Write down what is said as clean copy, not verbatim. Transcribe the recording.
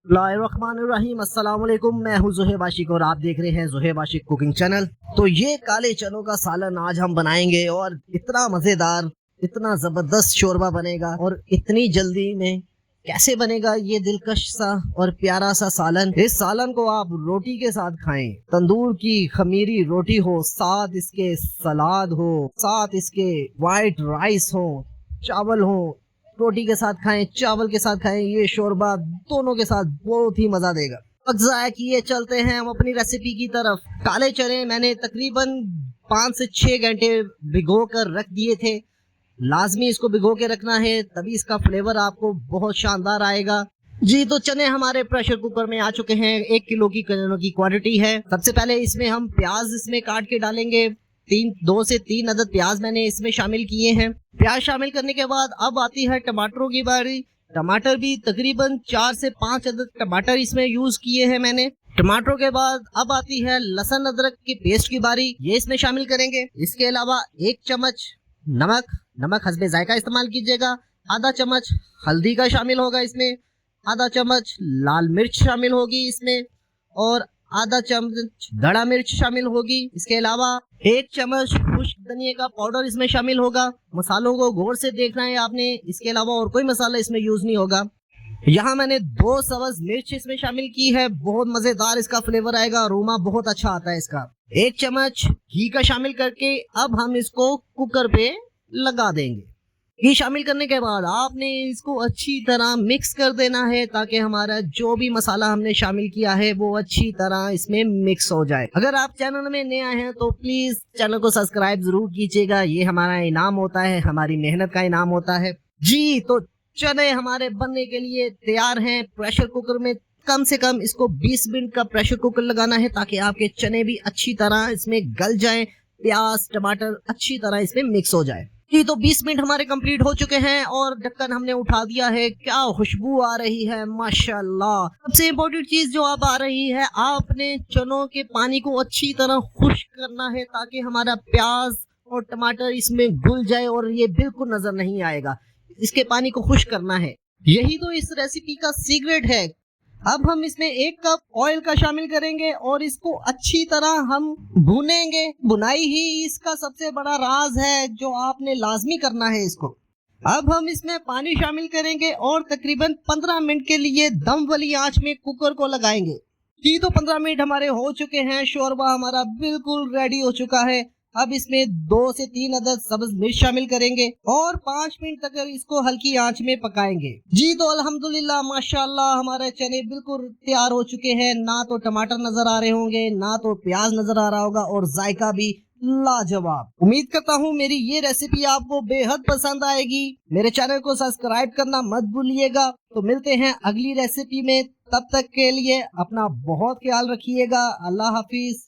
बिस्मिल्लाहिर्रहमानिर्रहीम। अस्सलाम वालेकुम। मैं हूँ ज़ोहेब आशिक और आप देख रहे हैं ज़ोहेब आशिक कुकिंग चैनल। तो ये काले चनों का सालन आज हम बनाएंगे और इतना मज़ेदार, इतना ज़बरदस्त शोरबा बनेगा और इतनी जल्दी में कैसे बनेगा ये दिलकश सा और प्यारा सा सालन। इस सालन को आप रोटी के साथ खाएं, तंदूर की खमीरी रोटी हो, साथ इसके सलाद हो, साथ इसके वाइट राइस हो, चावल हो, रोटी के साथ खाएं, चावल के साथ खाएं, ये शोरबा दोनों के साथ बहुत ही मजा देगा। वक्त ज़ाया किए चलते हैं हम अपनी रेसिपी की तरफ। काले चने मैंने तकरीबन 5 से 6 घंटे भिगो कर रख दिए थे। लाजमी इसको भिगो के रखना है, तभी इसका फ्लेवर आपको बहुत शानदार आएगा। जी, तो चने हमारे प्रेशर कुकर में आ चुके हैं। 1 किलो की क्वांटिटी है। सबसे पहले इसमें हम प्याज इसमें काट के डालेंगे। 2 से 3 अदद प्याज मैंने इसमें शामिल किए हैं। प्याज शामिल करने के बाद अब आती है टमाटरों की बारी। टमाटर भी तकरीबन 4 से 5 अदद टमाटर इसमें यूज किए हैं मैंने। टमाटरों के बाद अब आती है लहसुन अदरक की पेस्ट की बारी, ये इसमें शामिल करेंगे। इसके अलावा 1 चम्मच नमक हस्बे जायका इस्तेमाल कीजिएगा। आधा चम्मच हल्दी का शामिल होगा इसमें। आधा चम्मच लाल मिर्च शामिल होगी इसमें और आधा चम्मच धड़ा मिर्च शामिल होगी। इसके अलावा 1 चम्मच खुश्क धनिया का पाउडर इसमें शामिल होगा। मसालों को गौर से देखना है आपने, इसके अलावा और कोई मसाला इसमें यूज नहीं होगा। यहाँ मैंने 2 सब्ज मिर्च इसमें शामिल की है, बहुत मजेदार इसका फ्लेवर आएगा, अरोमा बहुत अच्छा आता है इसका। 1 चम्मच घी का शामिल करके अब हम इसको कुकर पे लगा देंगे। घी शामिल करने के बाद आपने इसको अच्छी तरह मिक्स कर देना है ताकि हमारा जो भी मसाला हमने शामिल किया है वो अच्छी तरह इसमें मिक्स हो जाए। अगर आप चैनल में नए आए हैं तो प्लीज चैनल को सब्सक्राइब जरूर कीजिएगा, ये हमारा इनाम होता है, हमारी मेहनत का इनाम होता है। जी, तो चने हमारे बनने के लिए तैयार हैं। प्रेशर कुकर में कम से कम इसको 20 मिनट का प्रेशर कुकर लगाना है ताकि आपके चने भी अच्छी तरह इसमें गल जाएं, प्याज टमाटर अच्छी तरह इसमें मिक्स हो जाए। जी, तो 20 मिनट हमारे कंप्लीट हो चुके हैं और ढक्कन हमने उठा दिया है। क्या खुशबू आ रही है माशाल्लाह। सबसे इम्पोर्टेंट चीज जो अब आ रही है, आपने चनों के पानी को अच्छी तरह खुश्क करना है ताकि हमारा प्याज और टमाटर इसमें घुल जाए और ये बिल्कुल नजर नहीं आएगा। इसके पानी को खुश्क करना है, यही तो इस रेसिपी का सीक्रेट है। अब हम इसमें 1 कप ऑयल का शामिल करेंगे और इसको अच्छी तरह हम भूनेंगे। बुनाई ही इसका सबसे बड़ा राज है जो आपने लाजमी करना है इसको। अब हम इसमें पानी शामिल करेंगे और तकरीबन 15 मिनट के लिए दम वाली आंच में कुकर को लगाएंगे। जी, तो 15 मिनट हमारे हो चुके हैं, शोरबा हमारा बिल्कुल रेडी हो चुका है। अब इसमें 2 से 3 अदद सब्ज मिर्च शामिल करेंगे और 5 मिनट तक इसको हल्की आंच में पकाएंगे। जी, तो अल्हम्दुलिल्लाह माशाल्लाह हमारे चने बिल्कुल तैयार हो चुके हैं। ना तो टमाटर नजर आ रहे होंगे, ना तो प्याज नजर आ रहा होगा और जायका भी लाजवाब। उम्मीद करता हूँ मेरी ये रेसिपी आपको बेहद पसंद आएगी। मेरे चैनल को सब्सक्राइब करना मत भूलिएगा। तो मिलते हैं अगली रेसिपी में, तब तक के लिए अपना बहुत ख्याल रखिएगा। अल्लाह हाफिज।